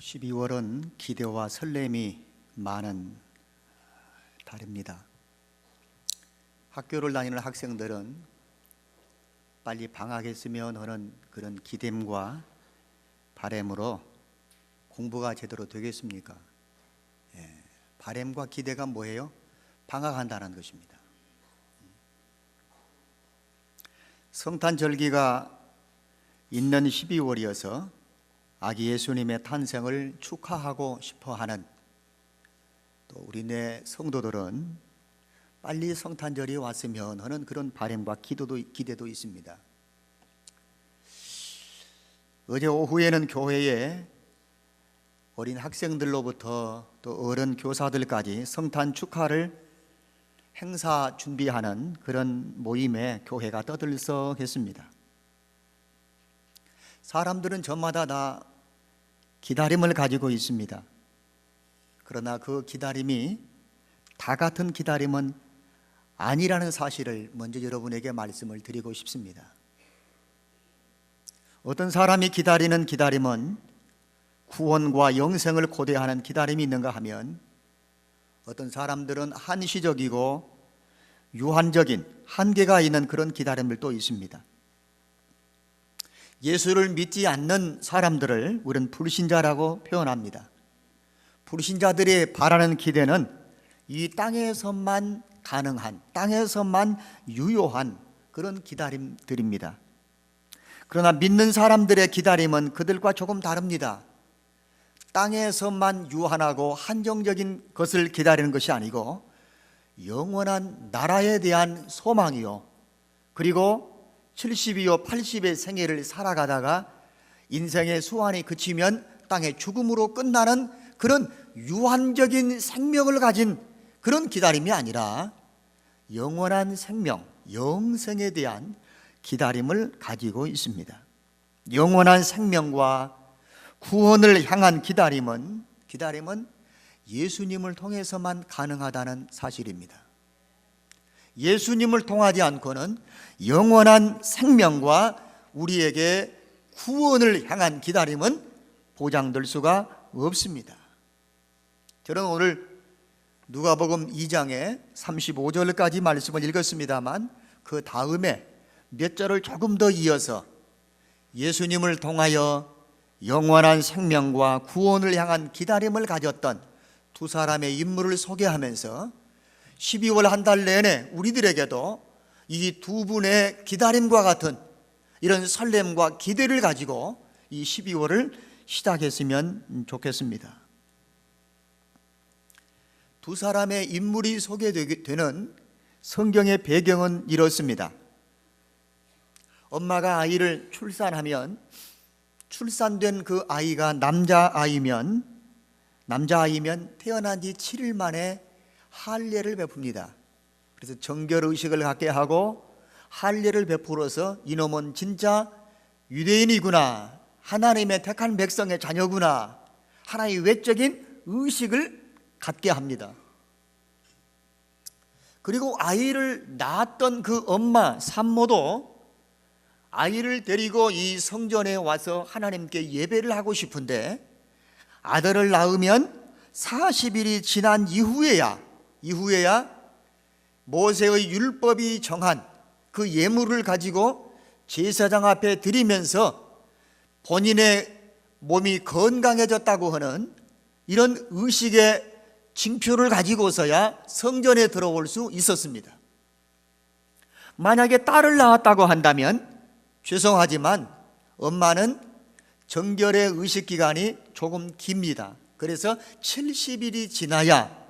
12월은 기대와 설렘이 많은 달입니다. 학교를 다니는 학생들은 빨리 방학했으면 하는 그런 기대과 바람으로 공부가 제대로 되겠습니까? 바람과 기대가 뭐예요? 방학한다는 것입니다. 성탄절기가 있는 12월이어서 아기 예수님의 탄생을 축하하고 싶어하는 또 우리네 성도들은 빨리 성탄절이 왔으면 하는 그런 바람과 기대도 있습니다. 어제 오후에는 교회에 어린 학생들로부터 또 어른 교사들까지 성탄 축하를 행사 준비하는 그런 모임에 교회가 떠들썩했습니다. 사람들은 저마다 다 기다림을 가지고 있습니다. 그러나 그 기다림이 다 같은 기다림은 아니라는 사실을 먼저 여러분에게 말씀을 드리고 싶습니다. 어떤 사람이 기다리는 기다림은 구원과 영생을 고대하는 기다림이 있는가 하면, 어떤 사람들은 한시적이고 유한적인 한계가 있는 그런 기다림들도 있습니다. 예수를 믿지 않는 사람들을 우리는 불신자라고 표현합니다. 불신자들이 바라는 기대는 이 땅에서만 가능한, 땅에서만 유효한 그런 기다림들입니다. 그러나 믿는 사람들의 기다림은 그들과 조금 다릅니다. 땅에서만 유한하고 한정적인 것을 기다리는 것이 아니고 영원한 나라에 대한 소망이요, 그리고 70이요 80의 생애를 살아가다가 인생의 수완이 그치면 땅의 죽음으로 끝나는 그런 유한적인 생명을 가진 그런 기다림이 아니라 영원한 생명, 영생에 대한 기다림을 가지고 있습니다. 영원한 생명과 구원을 향한 기다림은 예수님을 통해서만 가능하다는 사실입니다. 예수님을 통하지 않고는 영원한 생명과 우리에게 구원을 향한 기다림은 보장될 수가 없습니다. 저는 오늘 누가복음 2장의 35절까지 말씀을 읽었습니다만, 그 다음에 몇 절을 조금 더 이어서 예수님을 통하여 영원한 생명과 구원을 향한 기다림을 가졌던 두 사람의 인물을 소개하면서 12월 한 달 내내 우리들에게도 이 두 분의 기다림과 같은 이런 설렘과 기대를 가지고 이 12월을 시작했으면 좋겠습니다. 두 사람의 인물이 소개되는 성경의 배경은 이렇습니다. 엄마가 아이를 출산하면 출산된 그 아이가 남자아이면 태어난 지 7일 만에 할례를 베풉니다. 그래서 정결의식을 갖게 하고 할례를 베풀어서 이놈은 진짜 유대인이구나, 하나님의 택한 백성의 자녀구나, 하나의 외적인 의식을 갖게 합니다. 그리고 아이를 낳았던 그 엄마 산모도 아이를 데리고 이 성전에 와서 하나님께 예배를 하고 싶은데, 아들을 낳으면 40일이 지난 이후에야 모세의 율법이 정한 그 예물을 가지고 제사장 앞에 드리면서 본인의 몸이 건강해졌다고 하는 이런 의식의 징표를 가지고서야 성전에 들어올 수 있었습니다. 만약에 딸을 낳았다고 한다면 죄송하지만 엄마는 정결의 의식기간이 조금 깁니다. 그래서 70일이 지나야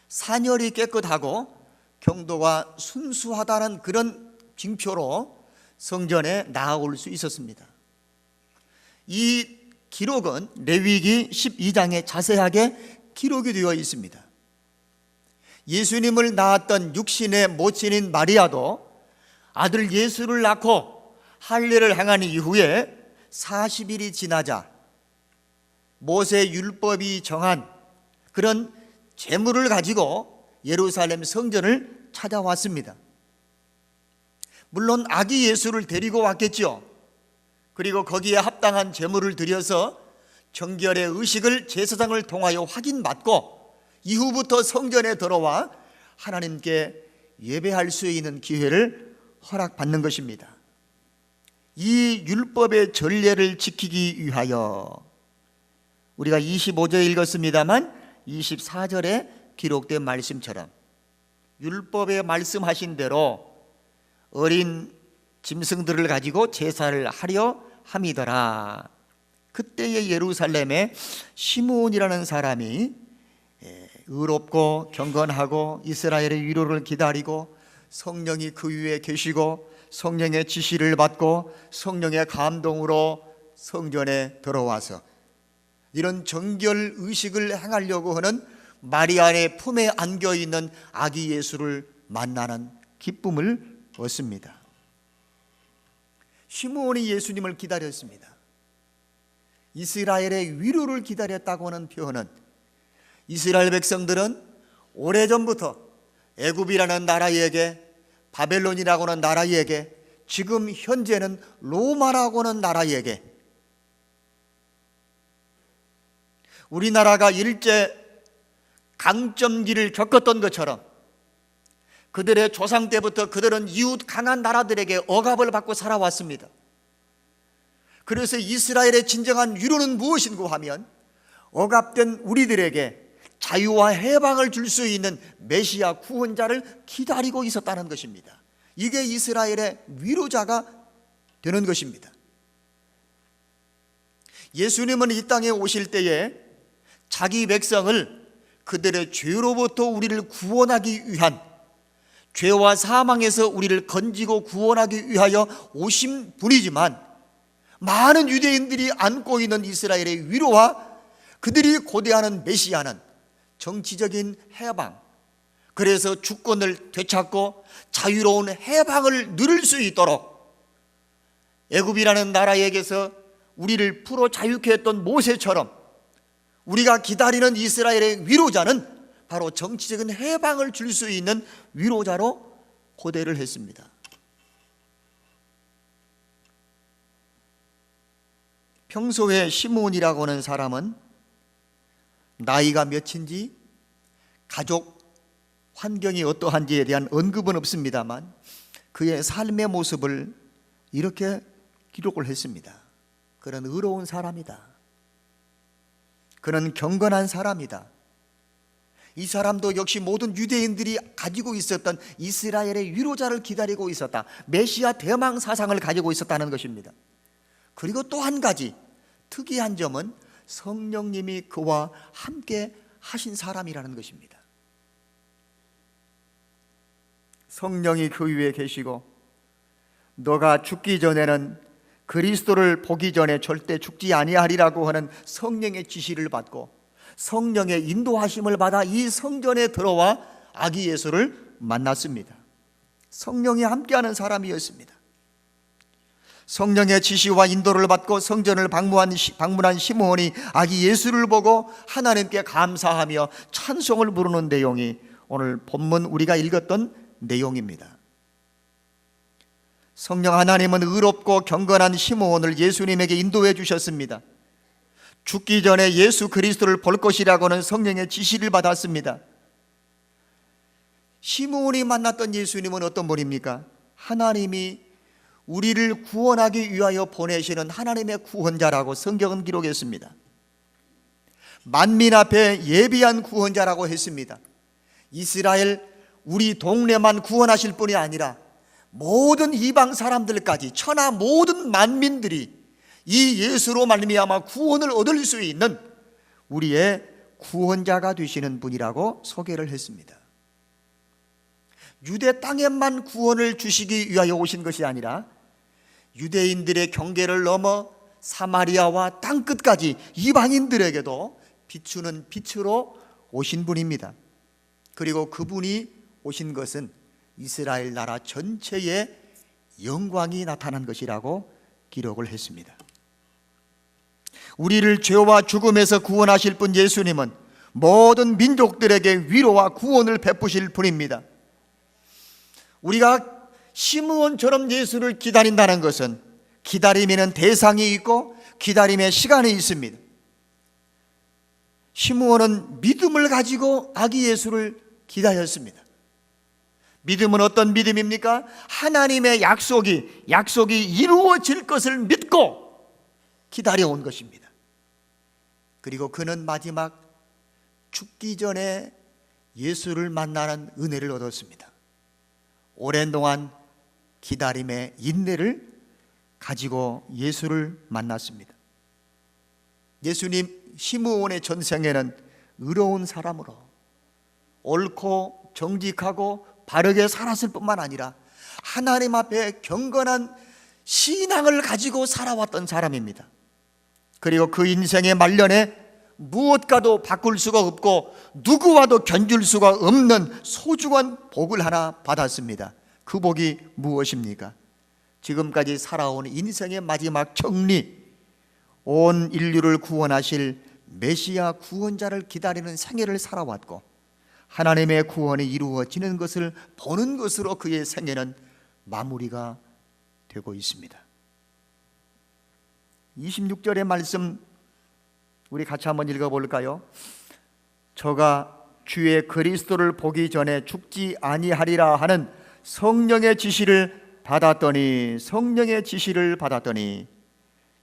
산열이 깨끗하고 경도가 순수하다는 그런 징표로 성전에 나아올 수 있었습니다. 이 기록은 레위기 12장에 자세하게 기록이 되어 있습니다. 예수님을 낳았던 육신의 모친인 마리아도 아들 예수를 낳고 할례를 행한 이후에 40일이 지나자 모세 율법이 정한 그런 제물을 가지고 예루살렘 성전을 찾아왔습니다. 물론 아기 예수를 데리고 왔겠죠. 그리고 거기에 합당한 제물을 드려서 정결의 의식을 제사장을 통하여 확인받고 이후부터 성전에 들어와 하나님께 예배할 수 있는 기회를 허락받는 것입니다. 이 율법의 전례를 지키기 위하여 우리가 25절에 읽었습니다만 24절에 기록된 말씀처럼 율법에 말씀하신 대로 어린 짐승들을 가지고 제사를 하려 함이더라. 그때의 예루살렘에 시므온이라는 사람이 의롭고 경건하고 이스라엘의 위로를 기다리고 성령이 그 위에 계시고 성령의 지시를 받고 성령의 감동으로 성전에 들어와서 이런 정결 의식을 행하려고 하는 마리아의 품에 안겨 있는 아기 예수를 만나는 기쁨을 얻습니다. 시므온이 예수님을 기다렸습니다. 이스라엘의 위로를 기다렸다고 하는 표현은 이스라엘 백성들은 오래전부터 애굽이라는 나라에게, 바벨론이라고 하는 나라에게, 지금 현재는 로마라고 하는 나라에게, 우리나라가 일제 강점기를 겪었던 것처럼 그들의 조상 때부터 그들은 이웃 강한 나라들에게 억압을 받고 살아왔습니다. 그래서 이스라엘의 진정한 위로는 무엇인고 하면 억압된 우리들에게 자유와 해방을 줄 수 있는 메시아 구원자를 기다리고 있었다는 것입니다. 이게 이스라엘의 위로자가 되는 것입니다. 예수님은 이 땅에 오실 때에 자기 백성을 그들의 죄로부터 우리를 구원하기 위한, 죄와 사망에서 우리를 건지고 구원하기 위하여 오신 분이지만 많은 유대인들이 안고 있는 이스라엘의 위로와 그들이 고대하는 메시아는 정치적인 해방, 그래서 주권을 되찾고 자유로운 해방을 누릴 수 있도록 애굽이라는 나라에게서 우리를 풀어 자유케 했던 모세처럼 우리가 기다리는 이스라엘의 위로자는 바로 정치적인 해방을 줄 수 있는 위로자로 고대를 했습니다. 평소에 시므온이라고 하는 사람은 나이가 몇인지 가족 환경이 어떠한지에 대한 언급은 없습니다만 그의 삶의 모습을 이렇게 기록을 했습니다. 그는 의로운 사람이다. 그는 경건한 사람이다. 이 사람도 역시 모든 유대인들이 가지고 있었던 이스라엘의 위로자를 기다리고 있었다. 메시아 대망 사상을 가지고 있었다는 것입니다. 그리고 또 한 가지 특이한 점은 성령님이 그와 함께 하신 사람이라는 것입니다. 성령이 그 위에 계시고 너가 죽기 전에는 그리스도를 보기 전에 절대 죽지 아니하리라고 하는 성령의 지시를 받고 성령의 인도하심을 받아 이 성전에 들어와 아기 예수를 만났습니다. 성령이 함께하는 사람이었습니다. 성령의 지시와 인도를 받고 성전을 방문한 시므온이 아기 예수를 보고 하나님께 감사하며 찬송을 부르는 내용이 오늘 본문 우리가 읽었던 내용입니다. 성령 하나님은 의롭고 경건한 시므온을 예수님에게 인도해 주셨습니다. 죽기 전에 예수 그리스도를 볼 것이라고는 성령의 지시를 받았습니다. 시므온이 만났던 예수님은 어떤 분입니까? 하나님이 우리를 구원하기 위하여 보내시는 하나님의 구원자라고 성경은 기록했습니다. 만민 앞에 예비한 구원자라고 했습니다. 이스라엘 우리 동네만 구원하실 분이 아니라 모든 이방 사람들까지 천하 모든 만민들이 이 예수로 말미암아 구원을 얻을 수 있는 우리의 구원자가 되시는 분이라고 소개를 했습니다. 유대 땅에만 구원을 주시기 위하여 오신 것이 아니라 유대인들의 경계를 넘어 사마리아와 땅끝까지 이방인들에게도 비추는 빛으로 오신 분입니다. 그리고 그분이 오신 것은 이스라엘 나라 전체에 영광이 나타난 것이라고 기록을 했습니다. 우리를 죄와 죽음에서 구원하실 분 예수님은 모든 민족들에게 위로와 구원을 베푸실 분입니다. 우리가 시므온처럼 예수를 기다린다는 것은 기다림에는 대상이 있고 기다림의 시간이 있습니다. 시므온은 믿음을 가지고 아기 예수를 기다렸습니다. 믿음은 어떤 믿음입니까? 하나님의 약속이 이루어질 것을 믿고 기다려온 것입니다. 그리고 그는 마지막 죽기 전에 예수를 만나는 은혜를 얻었습니다. 오랜 동안 기다림의 인내를 가지고 예수를 만났습니다. 예수님 시므온의 전생에는 의로운 사람으로 옳고 정직하고 바르게 살았을 뿐만 아니라 하나님 앞에 경건한 신앙을 가지고 살아왔던 사람입니다. 그리고 그 인생의 말년에 무엇과도 바꿀 수가 없고 누구와도 견줄 수가 없는 소중한 복을 하나 받았습니다. 그 복이 무엇입니까? 지금까지 살아온 인생의 마지막 정리, 온 인류를 구원하실 메시아 구원자를 기다리는 생애를 살아왔고 하나님의 구원이 이루어지는 것을 보는 것으로 그의 생애는 마무리가 되고 있습니다. 26절의 말씀 우리 같이 한번 읽어볼까요? 저가 주의 그리스도를 보기 전에 죽지 아니하리라 하는 성령의 지시를 받았더니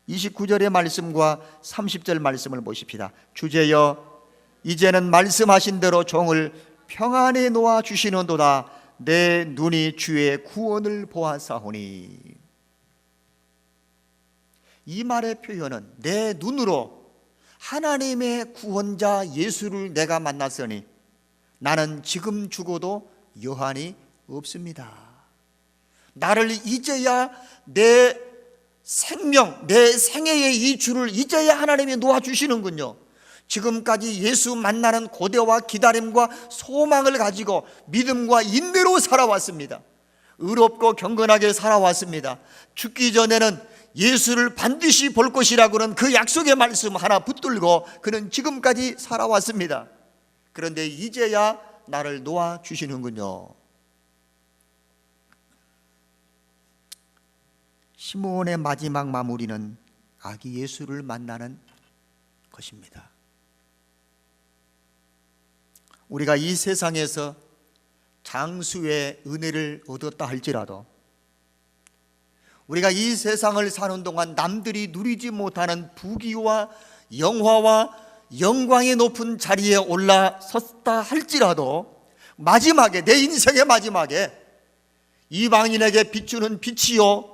29절의 말씀과 30절 말씀을 보십시다. 주제여 이제는 말씀하신 대로 종을 평안에 놓아 주시는도다. 내 눈이 주의 구원을 보았사오니. 이 말의 표현은 내 눈으로 하나님의 구원자 예수를 내가 만났으니 나는 지금 죽어도 여한이 없습니다. 나를 이제야 내 생명, 내 생애의 이 주를 이제야 하나님이 놓아주시는군요. 지금까지 예수 만나는 고대와 기다림과 소망을 가지고 믿음과 인내로 살아왔습니다. 의롭고 경건하게 살아왔습니다. 죽기 전에는 예수를 반드시 볼 것이라고는 그 약속의 말씀 하나 붙들고 그는 지금까지 살아왔습니다. 그런데 이제야 나를 놓아주시는군요. 시므온의 마지막 마무리는 아기 예수를 만나는 것입니다. 우리가 이 세상에서 장수의 은혜를 얻었다 할지라도 우리가 이 세상을 사는 동안 남들이 누리지 못하는 부귀와 영화와 영광의 높은 자리에 올라섰다 할지라도 마지막에, 내 인생의 마지막에 이방인에게 비추는 빛이요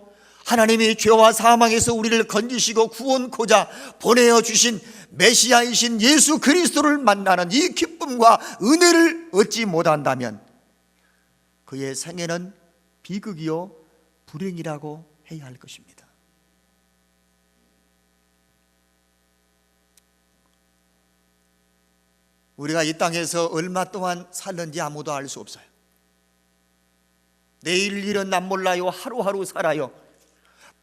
하나님이 죄와 사망에서 우리를 건지시고 구원코자 보내어 주신 메시아이신 예수 그리스도를 만나는 이 기쁨과 은혜를 얻지 못한다면 그의 생애는 비극이요 불행이라고 해야 할 것입니다. 우리가 이 땅에서 얼마 동안 살는지 아무도 알 수 없어요. 내일 일은 난 몰라요. 하루하루 살아요.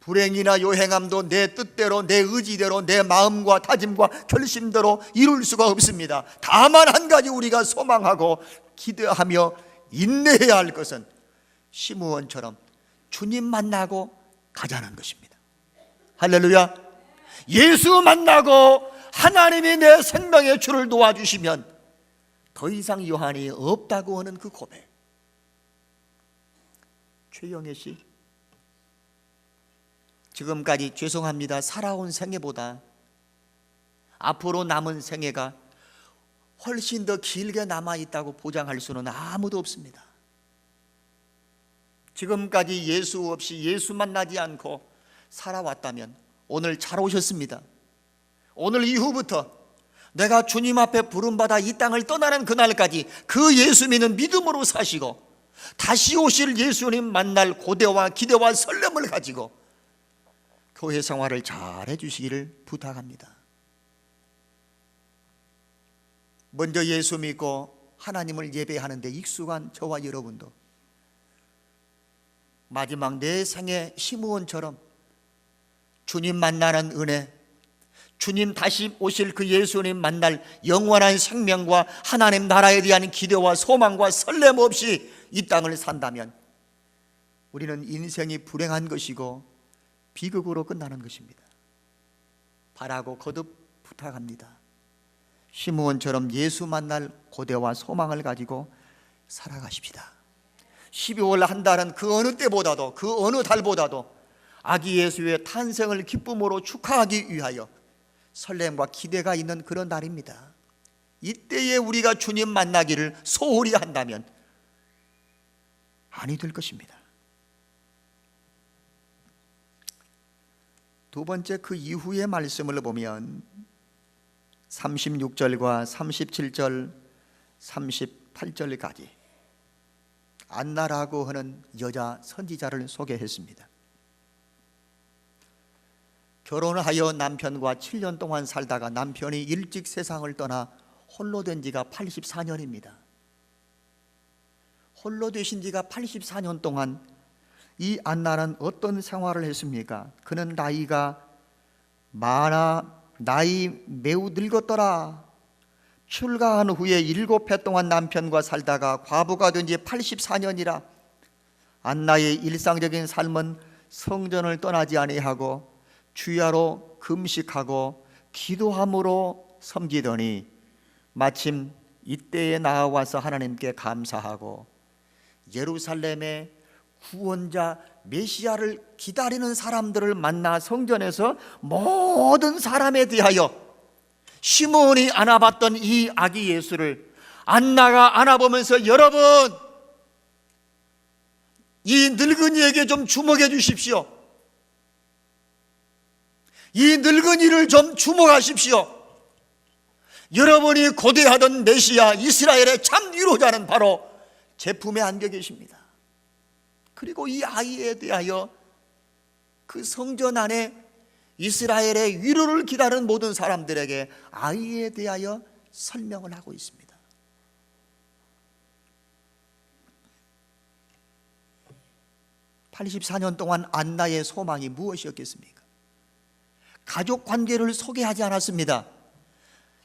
불행이나 요행함도 내 뜻대로, 내 의지대로, 내 마음과 다짐과 결심대로 이룰 수가 없습니다. 다만 한 가지 우리가 소망하고 기대하며 인내해야 할 것은 시므온처럼 주님 만나고 가자는 것입니다. 할렐루야. 예수 만나고 하나님이 내 생명의 주를 도와주시면 더 이상 요한이 없다고 하는 그 고백. 최영애 씨, 지금까지 죄송합니다. 살아온 생애보다 앞으로 남은 생애가 훨씬 더 길게 남아있다고 보장할 수는 아무도 없습니다. 지금까지 예수 없이 예수 만나지 않고 살아왔다면 오늘 잘 오셨습니다. 오늘 이후부터 내가 주님 앞에 부름받아 이 땅을 떠나는 그날까지 그 예수 믿는 믿음으로 사시고 다시 오실 예수님 만날 고대와 기대와 설렘을 가지고 교회 생활을 잘 해주시기를 부탁합니다. 먼저 예수 믿고 하나님을 예배하는 데 익숙한 저와 여러분도 마지막 내 생애 시므온처럼 주님 만나는 은혜, 주님 다시 오실 그 예수님 만날 영원한 생명과 하나님 나라에 대한 기대와 소망과 설렘 없이 이 땅을 산다면 우리는 인생이 불행한 것이고 비극으로 끝나는 것입니다. 바라고 거듭 부탁합니다. 시므온처럼 예수 만날 고대와 소망을 가지고 살아가십시다. 12월 한 달은 그 어느 때보다도, 그 어느 달보다도 아기 예수의 탄생을 기쁨으로 축하하기 위하여 설렘과 기대가 있는 그런 날입니다. 이때에 우리가 주님 만나기를 소홀히 한다면 아니 될 것입니다. 두 번째, 그 이후의 말씀을 보면 36절과 37절, 38절까지 안나라고 하는 여자 선지자를 소개했습니다. 결혼하여 남편과 7년 동안 살다가 남편이 일찍 세상을 떠나 홀로 된 지가 84년입니다. 홀로 되신 지가 84년 동안 이 안나는 어떤 생활을 했습니까? 그는 나이가 많아 나이 매우 늙었더라. 출가한 후에 7해 동안 남편과 살다가 과부가 된 지 84년이라. 안나의 일상적인 삶은 성전을 떠나지 아니하고 주야로 금식하고 기도함으로 섬기더니 마침 이때에 나와서 하나님께 감사하고 예루살렘에 구원자 메시아를 기다리는 사람들을 만나 성전에서 모든 사람에 대하여 시므온이 안아봤던 이 아기 예수를 안나가 안아보면서, 여러분, 이 늙은이에게 좀 주목해 주십시오. 이 늙은이를 좀 주목하십시오. 여러분이 고대하던 메시아 이스라엘의 참 위로자는 바로 제 품에 안겨 계십니다. 그리고 이 아이에 대하여 그 성전 안에 이스라엘의 위로를 기다리는 모든 사람들에게 아이에 대하여 설명을 하고 있습니다. (84년) 동안 안나의 소망이 무엇이었겠습니까? 가족 관계를 소개하지 않았습니다.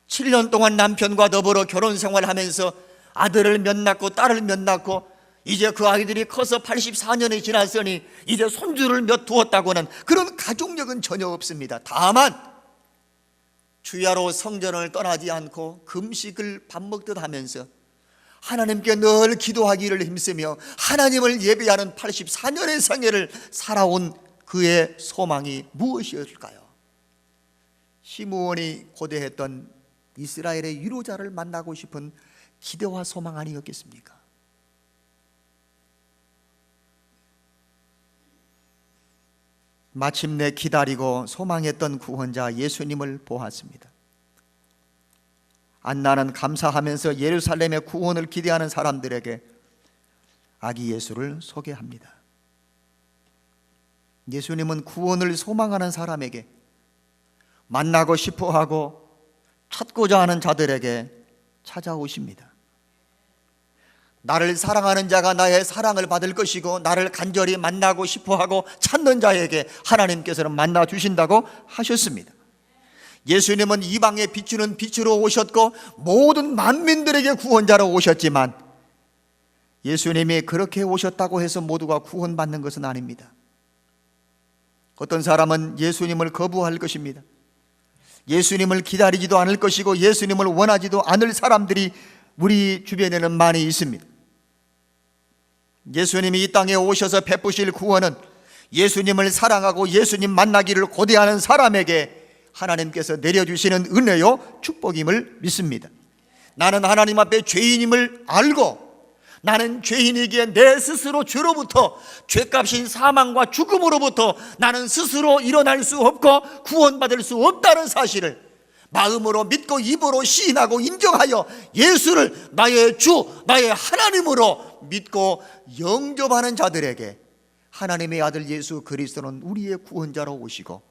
7년 동안 남편과 더불어 결혼 생활하면서 아들을 몇 낳고 딸을 몇 낳고 이제 그 아이들이 커서 84년이 지났으니 이제 손주를 몇 두었다고는 그런 가족력은 전혀 없습니다. 다만 주야로 성전을 떠나지 않고 금식을 밥 먹듯 하면서 하나님께 늘 기도하기를 힘쓰며 하나님을 예배하는 84년의 생애를 살아온 그의 소망이 무엇이었을까요? 시므온이 고대했던 이스라엘의 위로자를 만나고 싶은 기대와 소망 아니었겠습니까? 마침내 기다리고 소망했던 구원자 예수님을 보았습니다. 안나는 감사하면서 예루살렘의 구원을 기대하는 사람들에게 아기 예수를 소개합니다. 예수님은 구원을 소망하는 사람에게, 만나고 싶어하고 찾고자 하는 자들에게 찾아오십니다. 나를 사랑하는 자가 나의 사랑을 받을 것이고 나를 간절히 만나고 싶어하고 찾는 자에게 하나님께서는 만나 주신다고 하셨습니다. 예수님은 이방에 비추는 빛으로 오셨고 모든 만민들에게 구원자로 오셨지만 예수님이 그렇게 오셨다고 해서 모두가 구원받는 것은 아닙니다. 어떤 사람은 예수님을 거부할 것입니다. 예수님을 기다리지도 않을 것이고 예수님을 원하지도 않을 사람들이 우리 주변에는 많이 있습니다. 예수님이 이 땅에 오셔서 베푸실 구원은 예수님을 사랑하고 예수님 만나기를 고대하는 사람에게 하나님께서 내려주시는 은혜요 축복임을 믿습니다. 나는 하나님 앞에 죄인임을 알고 나는 죄인이기에 내 스스로 죄로부터, 죄값인 사망과 죽음으로부터 나는 스스로 일어날 수 없고 구원받을 수 없다는 사실을 마음으로 믿고 입으로 시인하고 인정하여 예수를 나의 주, 나의 하나님으로 믿고 영접하는 자들에게 하나님의 아들 예수 그리스도는 우리의 구원자로 오시고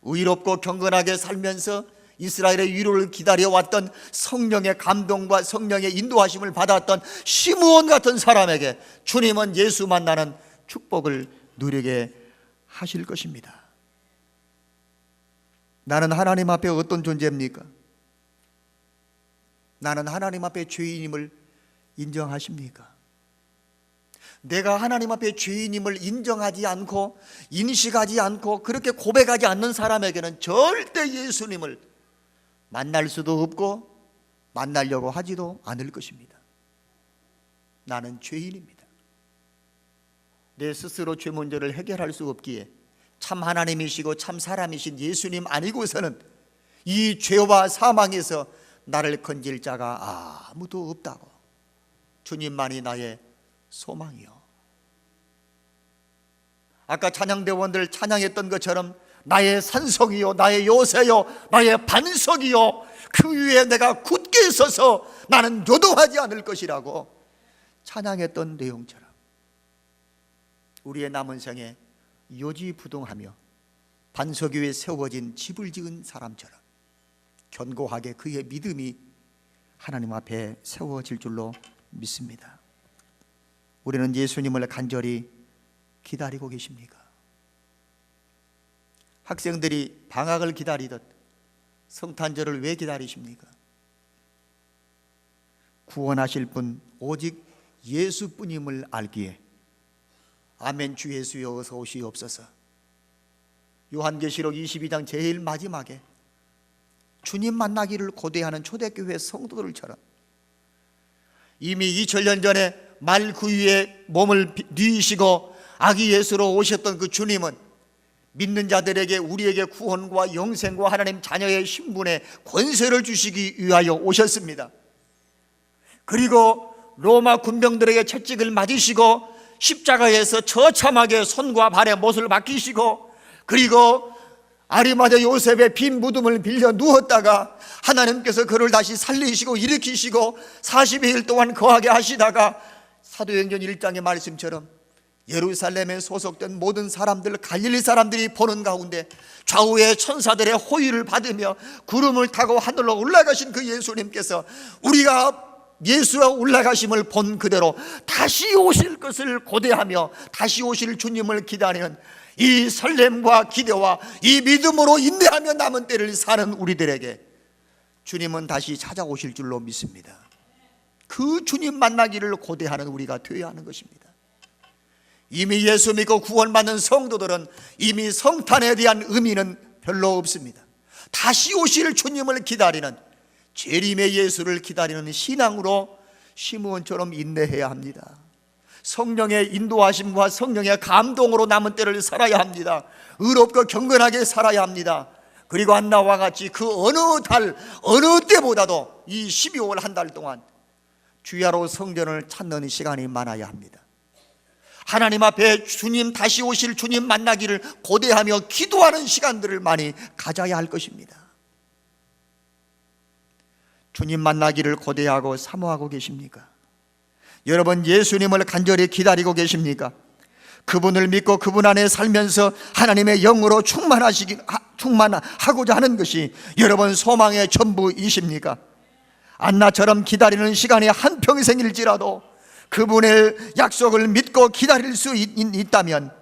의롭고 경건하게 살면서 이스라엘의 위로를 기다려왔던 성령의 감동과 성령의 인도하심을 받았던 시므온 같은 사람에게 주님은 예수 만나는 축복을 누리게 하실 것입니다. 나는 하나님 앞에 어떤 존재입니까? 나는 하나님 앞에 죄인임을 인정하십니까? 내가 하나님 앞에 죄인임을 인정하지 않고 인식하지 않고 그렇게 고백하지 않는 사람에게는 절대 예수님을 만날 수도 없고 만나려고 하지도 않을 것입니다. 나는 죄인입니다. 내 스스로 죄 문제를 해결할 수 없기에 참 하나님이시고 참 사람이신 예수님 아니고서는 이 죄와 사망에서 나를 건질 자가 아무도 없다고. 주님만이 나의 소망이요. 아까 찬양대원들 찬양했던 것처럼 나의 산성이요, 나의 요새요, 나의 반석이요, 그 위에 내가 굳게 서서 나는 요동하지 않을 것이라고 찬양했던 내용처럼 우리의 남은 생에 요지부동하며 반석 위에 세워진 집을 지은 사람처럼 견고하게 그의 믿음이 하나님 앞에 세워질 줄로 믿습니다. 우리는 예수님을 간절히 기다리고 계십니까? 학생들이 방학을 기다리듯 성탄절을 왜 기다리십니까? 구원하실 분 오직 예수뿐임을 알기에 아멘 주 예수여 어서 오시옵소서. 요한계시록 22장 제일 마지막에 주님 만나기를 고대하는 초대교회 성도들처럼 이미 2000년 전에 말 그 위에 몸을 누이시고 아기 예수로 오셨던 그 주님은 믿는 자들에게 우리에게 구원과 영생과 하나님 자녀의 신분에 권세를 주시기 위하여 오셨습니다. 그리고 로마 군병들에게 채찍을 맞으시고 십자가에서 처참하게 손과 발에 못을 박히시고 그리고 아리마대 요셉의 빈 무덤을 빌려 누웠다가 하나님께서 그를 다시 살리시고 일으키시고 40일 동안 거하게 하시다가 사도행전 1장의 말씀처럼 예루살렘에 소속된 모든 사람들, 갈릴리 사람들이 보는 가운데 좌우의 천사들의 호의를 받으며 구름을 타고 하늘로 올라가신 그 예수님께서 우리가 예수가 올라가심을 본 그대로 다시 오실 것을 고대하며 다시 오실 주님을 기다리는 이 설렘과 기대와 이 믿음으로 인내하며 남은 때를 사는 우리들에게 주님은 다시 찾아오실 줄로 믿습니다. 그 주님 만나기를 고대하는 우리가 되어야 하는 것입니다. 이미 예수 믿고 구원받는 성도들은 이미 성탄에 대한 의미는 별로 없습니다. 다시 오실 주님을 기다리는 재림의 예수를 기다리는 신앙으로 시므온처럼 인내해야 합니다. 성령의 인도하심과 성령의 감동으로 남은 때를 살아야 합니다. 의롭고 경건하게 살아야 합니다. 그리고 안나와 같이 그 어느 달 어느 때보다도 이 12월 한 달 동안 주야로 성전을 찾는 시간이 많아야 합니다. 하나님 앞에 주님 다시 오실 주님 만나기를 고대하며 기도하는 시간들을 많이 가져야 할 것입니다. 주님 만나기를 고대하고 사모하고 계십니까? 여러분 예수님을 간절히 기다리고 계십니까? 그분을 믿고 그분 안에 살면서 하나님의 영으로 충만하고자 하는 것이 여러분 소망의 전부이십니까? 안나처럼 기다리는 시간이 한평생일지라도 그분의 약속을 믿고 기다릴 수 있다면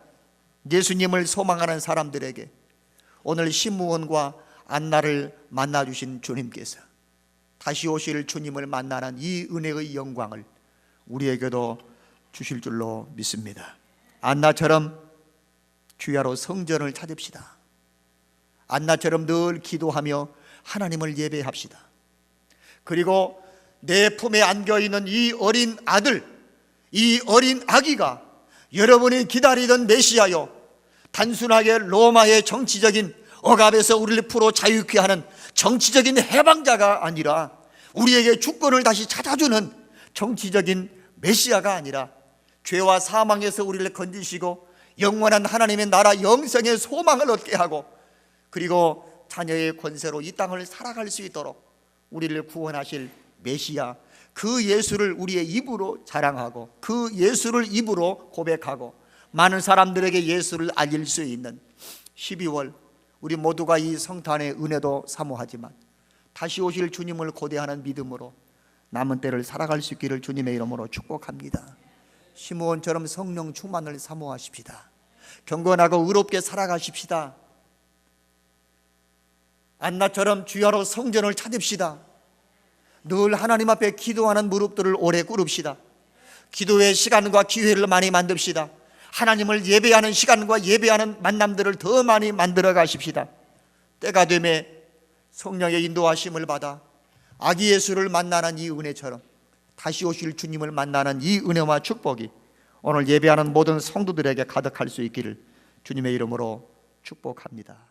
예수님을 소망하는 사람들에게 오늘 시므온과 안나를 만나주신 주님께서 다시 오실 주님을 만나는 이 은혜의 영광을 우리에게도 주실 줄로 믿습니다. 안나처럼 주야로 성전을 찾읍시다. 안나처럼 늘 기도하며 하나님을 예배합시다. 그리고 내 품에 안겨있는 이 어린 아들, 이 어린 아기가 여러분이 기다리던 메시아요, 단순하게 로마의 정치적인 억압에서 우리를 풀어 자유케 하는 정치적인 해방자가 아니라 우리에게 주권을 다시 찾아주는 정치적인 메시아가 아니라 죄와 사망에서 우리를 건지시고 영원한 하나님의 나라 영생의 소망을 얻게 하고 그리고 자녀의 권세로 이 땅을 살아갈 수 있도록 우리를 구원하실 메시아, 그 예수를 우리의 입으로 자랑하고 그 예수를 입으로 고백하고 많은 사람들에게 예수를 알릴 수 있는 12월 우리 모두가 이 성탄의 은혜도 사모하지만 다시 오실 주님을 고대하는 믿음으로 남은 때를 살아갈 수 있기를 주님의 이름으로 축복합니다. 시므온처럼 성령 충만을 사모하십시다. 경건하고 의롭게 살아가십시다. 안나처럼 주야로 성전을 찾읍시다. 늘 하나님 앞에 기도하는 무릎들을 오래 꿇읍시다. 기도의 시간과 기회를 많이 만듭시다. 하나님을 예배하는 시간과 예배하는 만남들을 더 많이 만들어 가십시다. 때가 되매 성령의 인도하심을 받아 아기 예수를 만나는 이 은혜처럼 다시 오실 주님을 만나는 이 은혜와 축복이 오늘 예배하는 모든 성도들에게 가득할 수 있기를 주님의 이름으로 축복합니다.